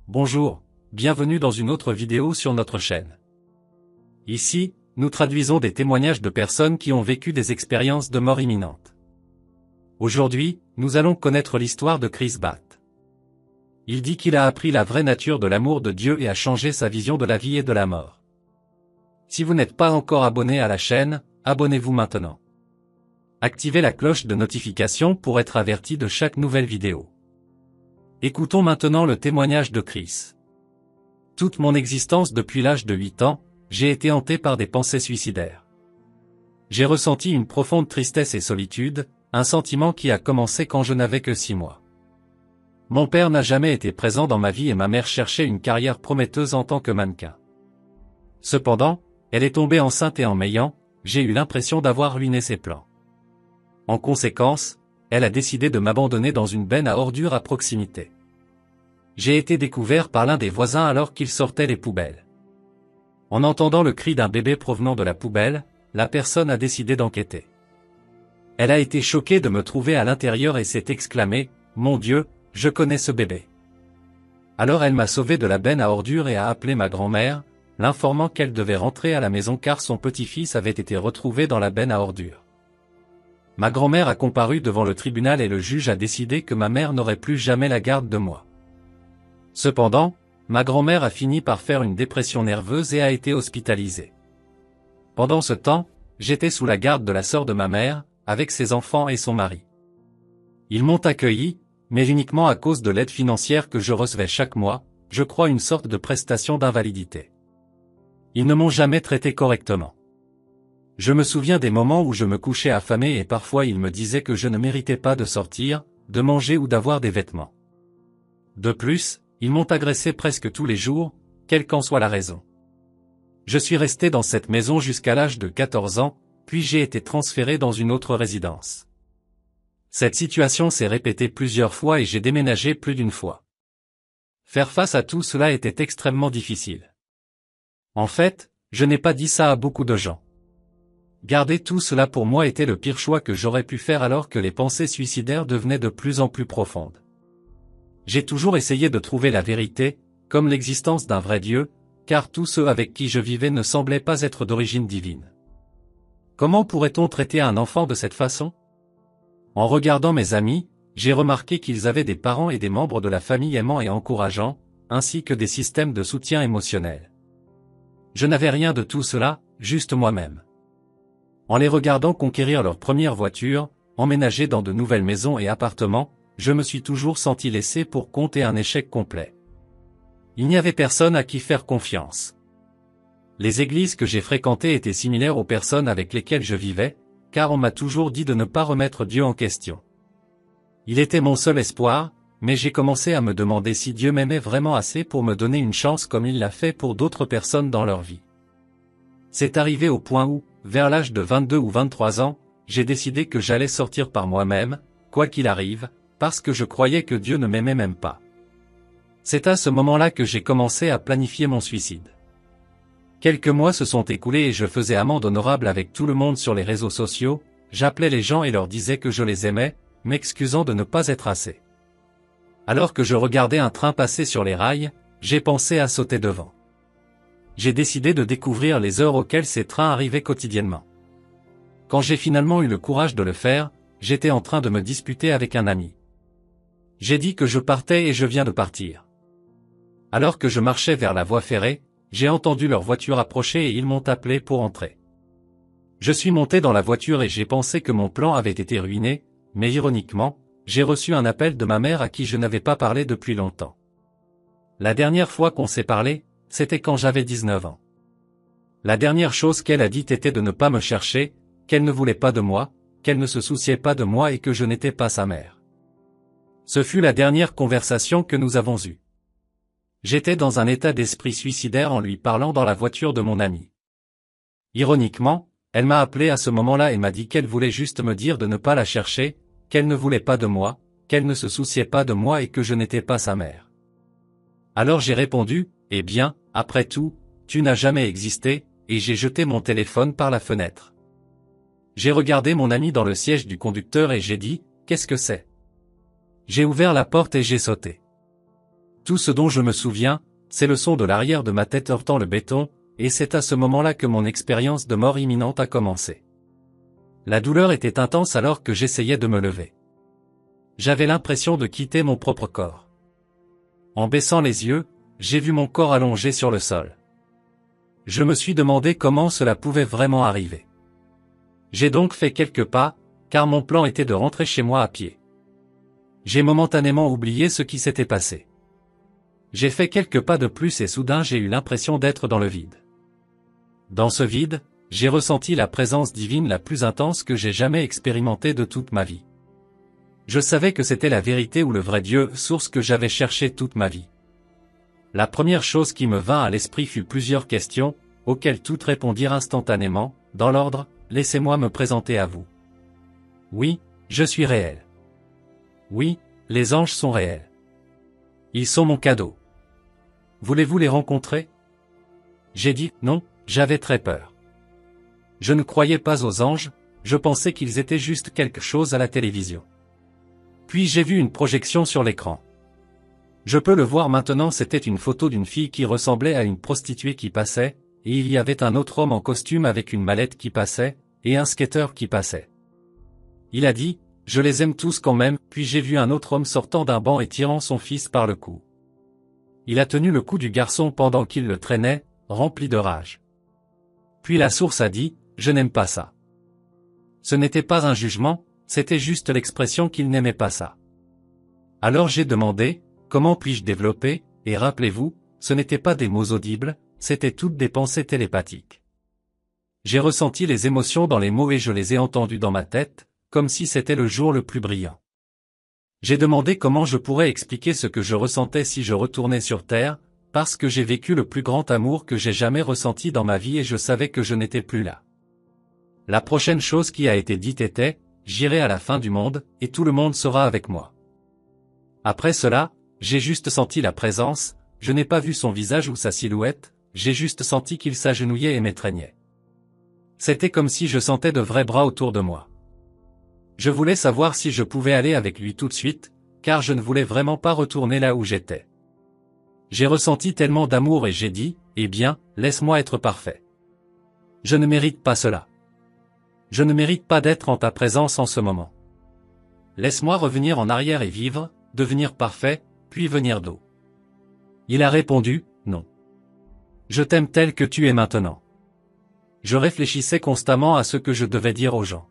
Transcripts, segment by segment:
Bonjour, bienvenue dans une autre vidéo sur notre chaîne. Ici, nous traduisons des témoignages de personnes qui ont vécu des expériences de mort imminente. Aujourd'hui, nous allons connaître l'histoire de Chris Batt. Il dit qu'il a appris la vraie nature de l'amour de Dieu et a changé sa vision de la vie et de la mort. Si vous n'êtes pas encore abonné à la chaîne, abonnez-vous maintenant. Activez la cloche de notification pour être averti de chaque nouvelle vidéo. Écoutons maintenant le témoignage de Chris. Toute mon existence depuis l'âge de 8 ans, j'ai été hanté par des pensées suicidaires. J'ai ressenti une profonde tristesse et solitude, un sentiment qui a commencé quand je n'avais que 6 mois. Mon père n'a jamais été présent dans ma vie et ma mère cherchait une carrière prometteuse en tant que mannequin. Cependant, elle est tombée enceinte et en m'ayant, j'ai eu l'impression d'avoir ruiné ses plans. En conséquence, elle a décidé de m'abandonner dans une benne à ordures à proximité. J'ai été découvert par l'un des voisins alors qu'il sortait les poubelles. En entendant le cri d'un bébé provenant de la poubelle, la personne a décidé d'enquêter. Elle a été choquée de me trouver à l'intérieur et s'est exclamée « Mon Dieu, je connais ce bébé ». Alors elle m'a sauvé de la benne à ordures et a appelé ma grand-mère, l'informant qu'elle devait rentrer à la maison car son petit-fils avait été retrouvé dans la benne à ordures. Ma grand-mère a comparu devant le tribunal et le juge a décidé que ma mère n'aurait plus jamais la garde de moi. Cependant, ma grand-mère a fini par faire une dépression nerveuse et a été hospitalisée. Pendant ce temps, j'étais sous la garde de la sœur de ma mère, avec ses enfants et son mari. Ils m'ont accueilli, mais uniquement à cause de l'aide financière que je recevais chaque mois, je crois une sorte de prestation d'invalidité. Ils ne m'ont jamais traité correctement. Je me souviens des moments où je me couchais affamé et parfois ils me disaient que je ne méritais pas de sortir, de manger ou d'avoir des vêtements. De plus, ils m'ont agressé presque tous les jours, quelle qu'en soit la raison. Je suis resté dans cette maison jusqu'à l'âge de 14 ans, puis j'ai été transféré dans une autre résidence. Cette situation s'est répétée plusieurs fois et j'ai déménagé plus d'une fois. Faire face à tout cela était extrêmement difficile. En fait, je n'ai pas dit ça à beaucoup de gens. Garder tout cela pour moi était le pire choix que j'aurais pu faire alors que les pensées suicidaires devenaient de plus en plus profondes. J'ai toujours essayé de trouver la vérité, comme l'existence d'un vrai Dieu, car tous ceux avec qui je vivais ne semblaient pas être d'origine divine. Comment pourrait-on traiter un enfant de cette façon? En regardant mes amis, j'ai remarqué qu'ils avaient des parents et des membres de la famille aimants et encourageants, ainsi que des systèmes de soutien émotionnel. Je n'avais rien de tout cela, juste moi-même. En les regardant conquérir leur première voiture, emménager dans de nouvelles maisons et appartements, je me suis toujours senti laissé pour compte et un échec complet. Il n'y avait personne à qui faire confiance. Les églises que j'ai fréquentées étaient similaires aux personnes avec lesquelles je vivais, car on m'a toujours dit de ne pas remettre Dieu en question. Il était mon seul espoir, mais j'ai commencé à me demander si Dieu m'aimait vraiment assez pour me donner une chance comme il l'a fait pour d'autres personnes dans leur vie. C'est arrivé au point où, vers l'âge de 22 ou 23 ans, j'ai décidé que j'allais sortir par moi-même, quoi qu'il arrive, parce que je croyais que Dieu ne m'aimait même pas. C'est à ce moment-là que j'ai commencé à planifier mon suicide. Quelques mois se sont écoulés et je faisais amende honorable avec tout le monde sur les réseaux sociaux, j'appelais les gens et leur disais que je les aimais, m'excusant de ne pas être assez. Alors que je regardais un train passer sur les rails, j'ai pensé à sauter devant. J'ai décidé de découvrir les heures auxquelles ces trains arrivaient quotidiennement. Quand j'ai finalement eu le courage de le faire, j'étais en train de me disputer avec un ami. J'ai dit que je partais et je viens de partir. Alors que je marchais vers la voie ferrée, j'ai entendu leur voiture approcher et ils m'ont appelé pour entrer. Je suis monté dans la voiture et j'ai pensé que mon plan avait été ruiné, mais ironiquement, j'ai reçu un appel de ma mère à qui je n'avais pas parlé depuis longtemps. La dernière fois qu'on s'est parlé, c'était quand j'avais 19 ans. La dernière chose qu'elle a dite était de ne pas me chercher, qu'elle ne voulait pas de moi, qu'elle ne se souciait pas de moi et que je n'étais pas sa mère. Ce fut la dernière conversation que nous avons eue. J'étais dans un état d'esprit suicidaire en lui parlant dans la voiture de mon ami. Ironiquement, elle m'a appelé à ce moment-là et m'a dit qu'elle voulait juste me dire de ne pas la chercher, qu'elle ne voulait pas de moi, qu'elle ne se souciait pas de moi et que je n'étais pas sa mère. Alors j'ai répondu, eh bien, après tout, tu n'as jamais existé, et j'ai jeté mon téléphone par la fenêtre. J'ai regardé mon ami dans le siège du conducteur et j'ai dit, qu'est-ce que c'est? J'ai ouvert la porte et j'ai sauté. Tout ce dont je me souviens, c'est le son de l'arrière de ma tête heurtant le béton, et c'est à ce moment-là que mon expérience de mort imminente a commencé. La douleur était intense alors que j'essayais de me lever. J'avais l'impression de quitter mon propre corps. En baissant les yeux, j'ai vu mon corps allongé sur le sol. Je me suis demandé comment cela pouvait vraiment arriver. J'ai donc fait quelques pas, car mon plan était de rentrer chez moi à pied. J'ai momentanément oublié ce qui s'était passé. J'ai fait quelques pas de plus et soudain j'ai eu l'impression d'être dans le vide. Dans ce vide, j'ai ressenti la présence divine la plus intense que j'ai jamais expérimentée de toute ma vie. Je savais que c'était la vérité ou le vrai Dieu, source que j'avais cherché toute ma vie. La première chose qui me vint à l'esprit fut plusieurs questions, auxquelles toutes répondirent instantanément, dans l'ordre, laissez-moi me présenter à vous. Oui, je suis réel. Oui, les anges sont réels. Ils sont mon cadeau. Voulez-vous les rencontrer? J'ai dit, non, j'avais très peur. Je ne croyais pas aux anges, je pensais qu'ils étaient juste quelque chose à la télévision. Puis j'ai vu une projection sur l'écran. Je peux le voir maintenant, c'était une photo d'une fille qui ressemblait à une prostituée qui passait, et il y avait un autre homme en costume avec une mallette qui passait, et un skateur qui passait. Il a dit, je les aime tous quand même, puis j'ai vu un autre homme sortant d'un banc et tirant son fils par le cou. Il a tenu le cou du garçon pendant qu'il le traînait, rempli de rage. Puis la source a dit, je n'aime pas ça. Ce n'était pas un jugement, c'était juste l'expression qu'il n'aimait pas ça. Alors j'ai demandé, comment puis-je développer, et rappelez-vous, ce n'étaient pas des mots audibles, c'étaient toutes des pensées télépathiques. J'ai ressenti les émotions dans les mots et je les ai entendus dans ma tête, comme si c'était le jour le plus brillant. J'ai demandé comment je pourrais expliquer ce que je ressentais si je retournais sur Terre, parce que j'ai vécu le plus grand amour que j'ai jamais ressenti dans ma vie et je savais que je n'étais plus là. La prochaine chose qui a été dite était, j'irai à la fin du monde, et tout le monde sera avec moi. Après cela, j'ai juste senti la présence, je n'ai pas vu son visage ou sa silhouette, j'ai juste senti qu'il s'agenouillait et m'étreignait. C'était comme si je sentais de vrais bras autour de moi. Je voulais savoir si je pouvais aller avec lui tout de suite, car je ne voulais vraiment pas retourner là où j'étais. J'ai ressenti tellement d'amour et j'ai dit, eh bien, laisse-moi être parfait. Je ne mérite pas cela. Je ne mérite pas d'être en ta présence en ce moment. Laisse-moi revenir en arrière et vivre, devenir parfait, puis venir d'eau. Il a répondu, non. Je t'aime tel que tu es maintenant. Je réfléchissais constamment à ce que je devais dire aux gens.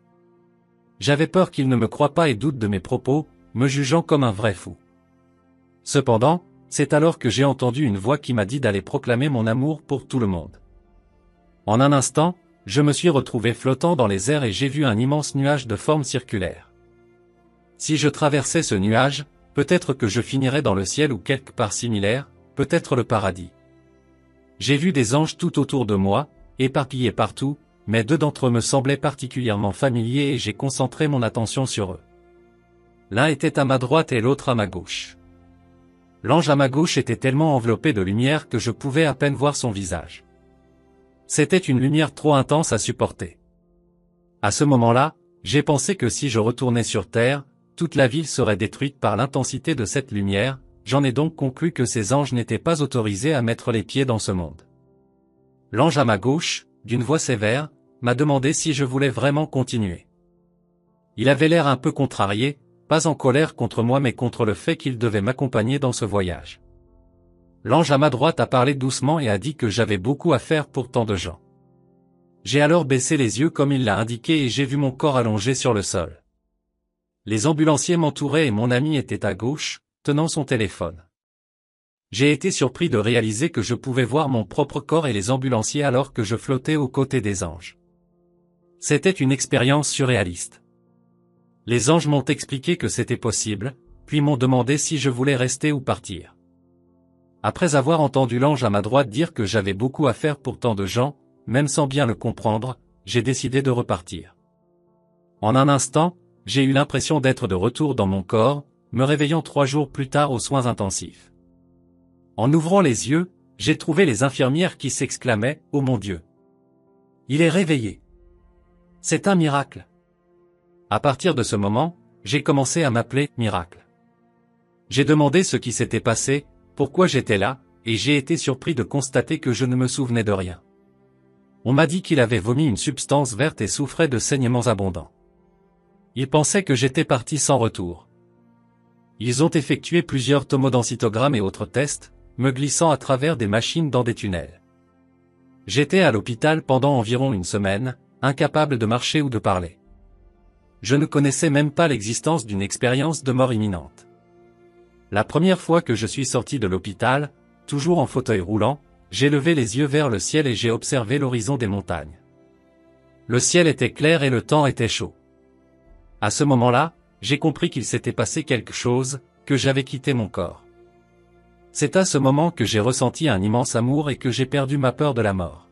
J'avais peur qu'ils ne me croient pas et doutent de mes propos, me jugeant comme un vrai fou. Cependant, c'est alors que j'ai entendu une voix qui m'a dit d'aller proclamer mon amour pour tout le monde. En un instant, je me suis retrouvé flottant dans les airs et j'ai vu un immense nuage de forme circulaire. Si je traversais ce nuage, peut-être que je finirais dans le ciel ou quelque part similaire, peut-être le paradis. J'ai vu des anges tout autour de moi, éparpillés partout, mais deux d'entre eux me semblaient particulièrement familiers et j'ai concentré mon attention sur eux. L'un était à ma droite et l'autre à ma gauche. L'ange à ma gauche était tellement enveloppé de lumière que je pouvais à peine voir son visage. C'était une lumière trop intense à supporter. À ce moment-là, j'ai pensé que si je retournais sur Terre, toute la ville serait détruite par l'intensité de cette lumière, j'en ai donc conclu que ces anges n'étaient pas autorisés à mettre les pieds dans ce monde. L'ange à ma gauche, d'une voix sévère, m'a demandé si je voulais vraiment continuer. Il avait l'air un peu contrarié, pas en colère contre moi mais contre le fait qu'il devait m'accompagner dans ce voyage. L'ange à ma droite a parlé doucement et a dit que j'avais beaucoup à faire pour tant de gens. J'ai alors baissé les yeux comme il l'a indiqué et j'ai vu mon corps allongé sur le sol. Les ambulanciers m'entouraient et mon ami était à gauche, tenant son téléphone. J'ai été surpris de réaliser que je pouvais voir mon propre corps et les ambulanciers alors que je flottais aux côtés des anges. C'était une expérience surréaliste. Les anges m'ont expliqué que c'était possible, puis m'ont demandé si je voulais rester ou partir. Après avoir entendu l'ange à ma droite dire que j'avais beaucoup à faire pour tant de gens, même sans bien le comprendre, j'ai décidé de repartir. En un instant, j'ai eu l'impression d'être de retour dans mon corps, me réveillant 3 jours plus tard aux soins intensifs. En ouvrant les yeux, j'ai trouvé les infirmières qui s'exclamaient « Oh mon Dieu! Il est réveillé! C'est un miracle !» À partir de ce moment, j'ai commencé à m'appeler « Miracle ». J'ai demandé ce qui s'était passé, pourquoi j'étais là, et j'ai été surpris de constater que je ne me souvenais de rien. On m'a dit qu'il avait vomi une substance verte et souffrait de saignements abondants. Ils pensaient que j'étais parti sans retour. Ils ont effectué plusieurs tomodensitogrammes et autres tests, me glissant à travers des machines dans des tunnels. J'étais à l'hôpital pendant environ une semaine, incapable de marcher ou de parler. Je ne connaissais même pas l'existence d'une expérience de mort imminente. La première fois que je suis sorti de l'hôpital, toujours en fauteuil roulant, j'ai levé les yeux vers le ciel et j'ai observé l'horizon des montagnes. Le ciel était clair et le temps était chaud. À ce moment-là, j'ai compris qu'il s'était passé quelque chose, que j'avais quitté mon corps. C'est à ce moment que j'ai ressenti un immense amour et que j'ai perdu ma peur de la mort.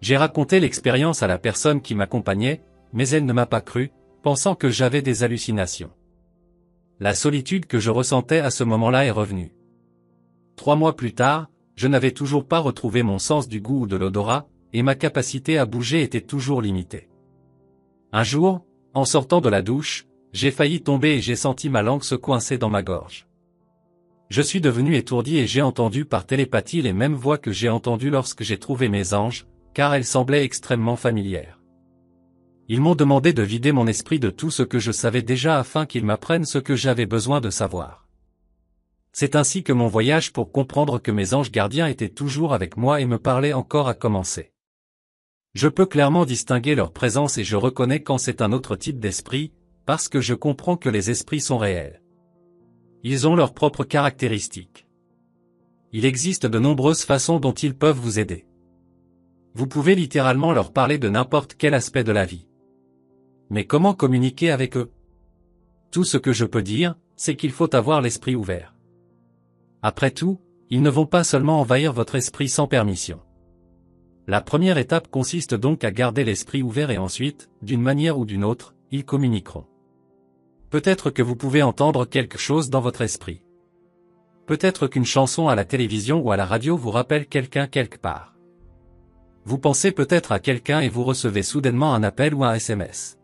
J'ai raconté l'expérience à la personne qui m'accompagnait, mais elle ne m'a pas cru, pensant que j'avais des hallucinations. La solitude que je ressentais à ce moment-là est revenue. 3 mois plus tard, je n'avais toujours pas retrouvé mon sens du goût ou de l'odorat, et ma capacité à bouger était toujours limitée. Un jour, en sortant de la douche, j'ai failli tomber et j'ai senti ma langue se coincer dans ma gorge. Je suis devenu étourdi et j'ai entendu par télépathie les mêmes voix que j'ai entendues lorsque j'ai trouvé mes anges, car elles semblaient extrêmement familières. Ils m'ont demandé de vider mon esprit de tout ce que je savais déjà afin qu'ils m'apprennent ce que j'avais besoin de savoir. C'est ainsi que mon voyage pour comprendre que mes anges gardiens étaient toujours avec moi et me parlaient encore a commencé. Je peux clairement distinguer leur présence et je reconnais quand c'est un autre type d'esprit, parce que je comprends que les esprits sont réels. Ils ont leurs propres caractéristiques. Il existe de nombreuses façons dont ils peuvent vous aider. Vous pouvez littéralement leur parler de n'importe quel aspect de la vie. Mais comment communiquer avec eux? Tout ce que je peux dire, c'est qu'il faut avoir l'esprit ouvert. Après tout, ils ne vont pas seulement envahir votre esprit sans permission. La première étape consiste donc à garder l'esprit ouvert et ensuite, d'une manière ou d'une autre, ils communiqueront. Peut-être que vous pouvez entendre quelque chose dans votre esprit. Peut-être qu'une chanson à la télévision ou à la radio vous rappelle quelqu'un quelque part. Vous pensez peut-être à quelqu'un et vous recevez soudainement un appel ou un SMS.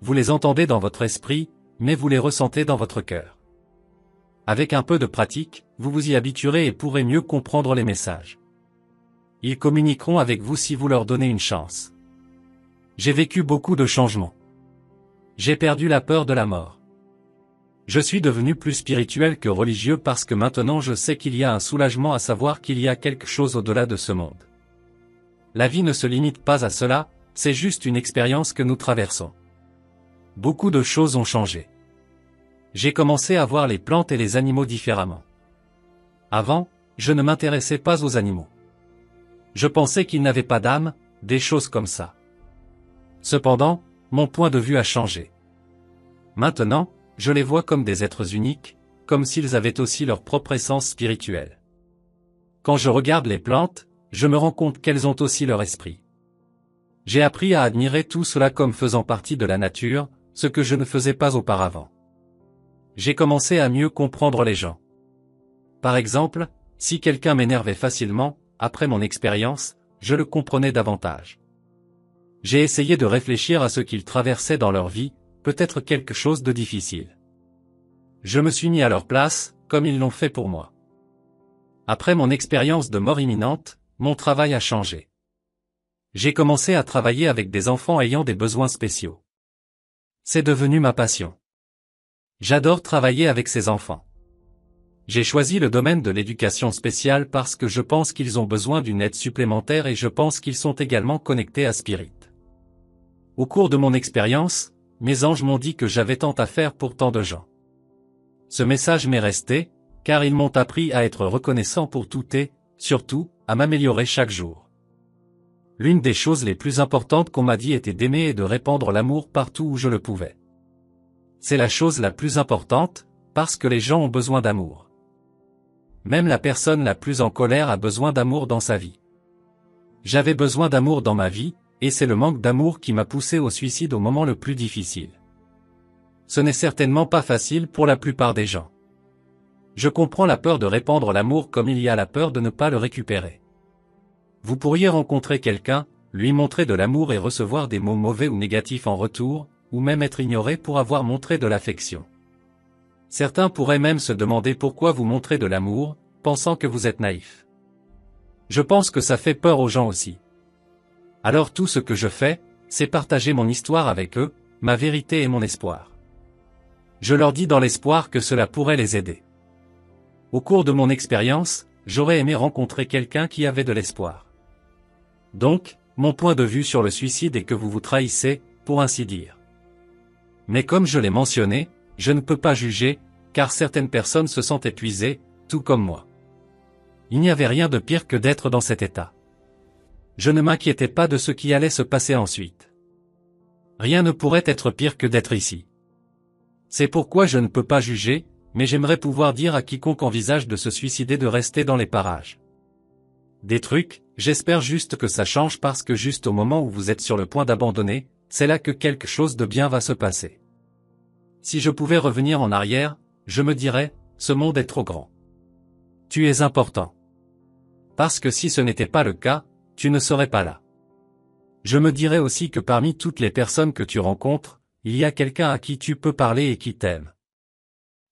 Vous les entendez dans votre esprit, mais vous les ressentez dans votre cœur. Avec un peu de pratique, vous vous y habituerez et pourrez mieux comprendre les messages. Ils communiqueront avec vous si vous leur donnez une chance. J'ai vécu beaucoup de changements. J'ai perdu la peur de la mort. Je suis devenu plus spirituel que religieux parce que maintenant je sais qu'il y a un soulagement à savoir qu'il y a quelque chose au-delà de ce monde. La vie ne se limite pas à cela, c'est juste une expérience que nous traversons. Beaucoup de choses ont changé. J'ai commencé à voir les plantes et les animaux différemment. Avant, je ne m'intéressais pas aux animaux. Je pensais qu'ils n'avaient pas d'âme, des choses comme ça. Cependant, mon point de vue a changé. Maintenant, je les vois comme des êtres uniques, comme s'ils avaient aussi leur propre essence spirituelle. Quand je regarde les plantes, je me rends compte qu'elles ont aussi leur esprit. J'ai appris à admirer tout cela comme faisant partie de la nature, ce que je ne faisais pas auparavant. J'ai commencé à mieux comprendre les gens. Par exemple, si quelqu'un m'énervait facilement, après mon expérience, je le comprenais davantage. J'ai essayé de réfléchir à ce qu'ils traversaient dans leur vie, peut-être quelque chose de difficile. Je me suis mis à leur place, comme ils l'ont fait pour moi. Après mon expérience de mort imminente, mon travail a changé. J'ai commencé à travailler avec des enfants ayant des besoins spéciaux. C'est devenu ma passion. J'adore travailler avec ces enfants. J'ai choisi le domaine de l'éducation spéciale parce que je pense qu'ils ont besoin d'une aide supplémentaire et je pense qu'ils sont également connectés à Spirit. Au cours de mon expérience, mes anges m'ont dit que j'avais tant à faire pour tant de gens. Ce message m'est resté, car ils m'ont appris à être reconnaissant pour tout et, surtout, à m'améliorer chaque jour. L'une des choses les plus importantes qu'on m'a dit était d'aimer et de répandre l'amour partout où je le pouvais. C'est la chose la plus importante, parce que les gens ont besoin d'amour. Même la personne la plus en colère a besoin d'amour dans sa vie. J'avais besoin d'amour dans ma vie, et c'est le manque d'amour qui m'a poussé au suicide au moment le plus difficile. Ce n'est certainement pas facile pour la plupart des gens. Je comprends la peur de répandre l'amour comme il y a la peur de ne pas le récupérer. Vous pourriez rencontrer quelqu'un, lui montrer de l'amour et recevoir des mots mauvais ou négatifs en retour, ou même être ignoré pour avoir montré de l'affection. Certains pourraient même se demander pourquoi vous montrez de l'amour, pensant que vous êtes naïf. Je pense que ça fait peur aux gens aussi. Alors tout ce que je fais, c'est partager mon histoire avec eux, ma vérité et mon espoir. Je leur dis dans l'espoir que cela pourrait les aider. Au cours de mon expérience, j'aurais aimé rencontrer quelqu'un qui avait de l'espoir. Donc, mon point de vue sur le suicide est que vous vous trahissez, pour ainsi dire. Mais comme je l'ai mentionné, je ne peux pas juger, car certaines personnes se sentent épuisées, tout comme moi. Il n'y avait rien de pire que d'être dans cet état. Je ne m'inquiétais pas de ce qui allait se passer ensuite. Rien ne pourrait être pire que d'être ici. C'est pourquoi je ne peux pas juger, mais j'aimerais pouvoir dire à quiconque envisage de se suicider de rester dans les parages. Des trucs, j'espère juste que ça change parce que juste au moment où vous êtes sur le point d'abandonner, c'est là que quelque chose de bien va se passer. Si je pouvais revenir en arrière, je me dirais, ce monde est trop grand. Tu es important. Parce que si ce n'était pas le cas, tu ne serais pas là. Je me dirais aussi que parmi toutes les personnes que tu rencontres, il y a quelqu'un à qui tu peux parler et qui t'aime.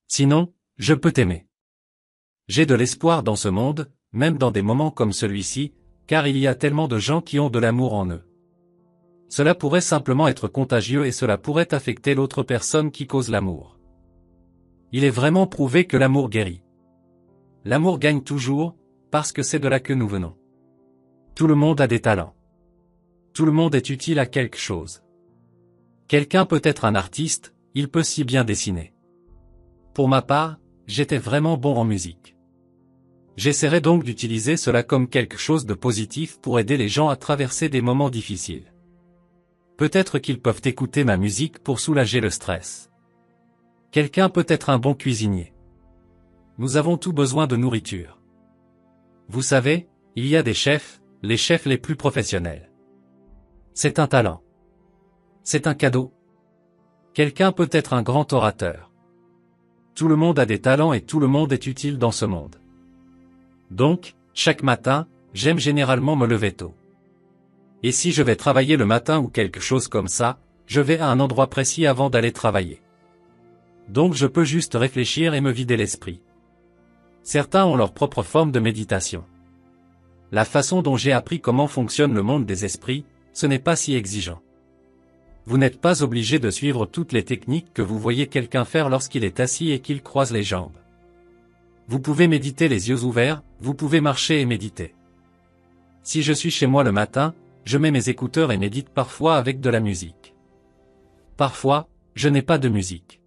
Sinon, je peux t'aimer. J'ai de l'espoir dans ce monde, même dans des moments comme celui-ci, car il y a tellement de gens qui ont de l'amour en eux. Cela pourrait simplement être contagieux et cela pourrait affecter l'autre personne qui cause l'amour. Il est vraiment prouvé que l'amour guérit. L'amour gagne toujours, parce que c'est de là que nous venons. Tout le monde a des talents. Tout le monde est utile à quelque chose. Quelqu'un peut être un artiste, il peut si bien dessiner. Pour ma part, j'étais vraiment bon en musique. J'essaierai donc d'utiliser cela comme quelque chose de positif pour aider les gens à traverser des moments difficiles. Peut-être qu'ils peuvent écouter ma musique pour soulager le stress. Quelqu'un peut être un bon cuisinier. Nous avons tous besoin de nourriture. Vous savez, il y a des chefs, les chefs les plus professionnels. C'est un talent. C'est un cadeau. Quelqu'un peut être un grand orateur. Tout le monde a des talents et tout le monde est utile dans ce monde. Donc, chaque matin, j'aime généralement me lever tôt. Et si je vais travailler le matin ou quelque chose comme ça, je vais à un endroit précis avant d'aller travailler. Donc je peux juste réfléchir et me vider l'esprit. Certains ont leur propre forme de méditation. La façon dont j'ai appris comment fonctionne le monde des esprits, ce n'est pas si exigeant. Vous n'êtes pas obligé de suivre toutes les techniques que vous voyez quelqu'un faire lorsqu'il est assis et qu'il croise les jambes. Vous pouvez méditer les yeux ouverts, vous pouvez marcher et méditer. Si je suis chez moi le matin, je mets mes écouteurs et médite parfois avec de la musique. Parfois, je n'ai pas de musique.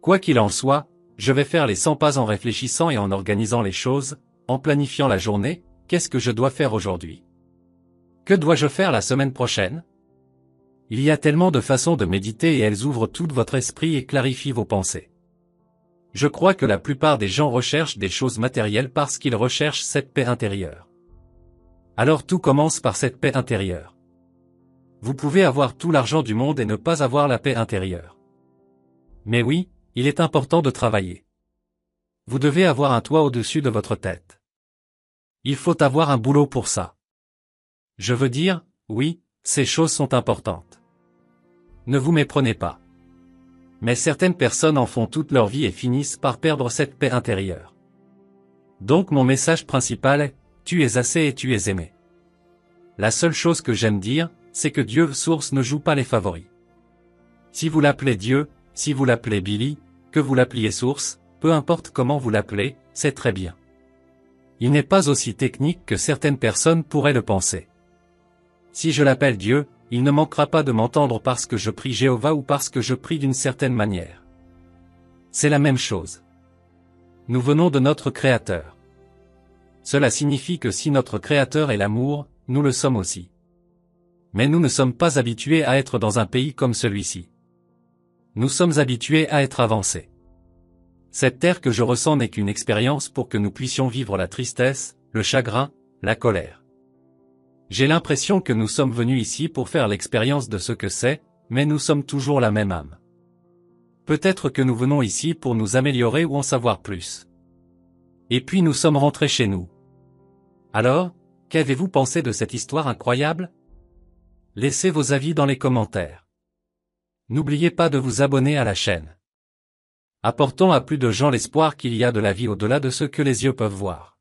Quoi qu'il en soit, je vais faire les 100 pas en réfléchissant et en organisant les choses, en planifiant la journée, qu'est-ce que je dois faire aujourd'hui? Que dois-je faire la semaine prochaine? Il y a tellement de façons de méditer et elles ouvrent tout votre esprit et clarifient vos pensées. Je crois que la plupart des gens recherchent des choses matérielles parce qu'ils recherchent cette paix intérieure. Alors tout commence par cette paix intérieure. Vous pouvez avoir tout l'argent du monde et ne pas avoir la paix intérieure. Mais oui, il est important de travailler. Vous devez avoir un toit au-dessus de votre tête. Il faut avoir un boulot pour ça. Je veux dire, oui, ces choses sont importantes. Ne vous méprenez pas. Mais certaines personnes en font toute leur vie et finissent par perdre cette paix intérieure. Donc mon message principal est, tu es assez et tu es aimé. La seule chose que j'aime dire, c'est que Dieu source ne joue pas les favoris. Si vous l'appelez Dieu, si vous l'appelez Billy, que vous l'appeliez source, peu importe comment vous l'appelez, c'est très bien. Il n'est pas aussi technique que certaines personnes pourraient le penser. Si je l'appelle Dieu, il ne manquera pas de m'entendre parce que je prie Jéhovah ou parce que je prie d'une certaine manière. C'est la même chose. Nous venons de notre Créateur. Cela signifie que si notre Créateur est l'amour, nous le sommes aussi. Mais nous ne sommes pas habitués à être dans un pays comme celui-ci. Nous sommes habitués à être avancés. Cette terre que je ressens n'est qu'une expérience pour que nous puissions vivre la tristesse, le chagrin, la colère. J'ai l'impression que nous sommes venus ici pour faire l'expérience de ce que c'est, mais nous sommes toujours la même âme. Peut-être que nous venons ici pour nous améliorer ou en savoir plus. Et puis nous sommes rentrés chez nous. Alors, qu'avez-vous pensé de cette histoire incroyable? Laissez vos avis dans les commentaires. N'oubliez pas de vous abonner à la chaîne. Apportons à plus de gens l'espoir qu'il y a de la vie au-delà de ce que les yeux peuvent voir.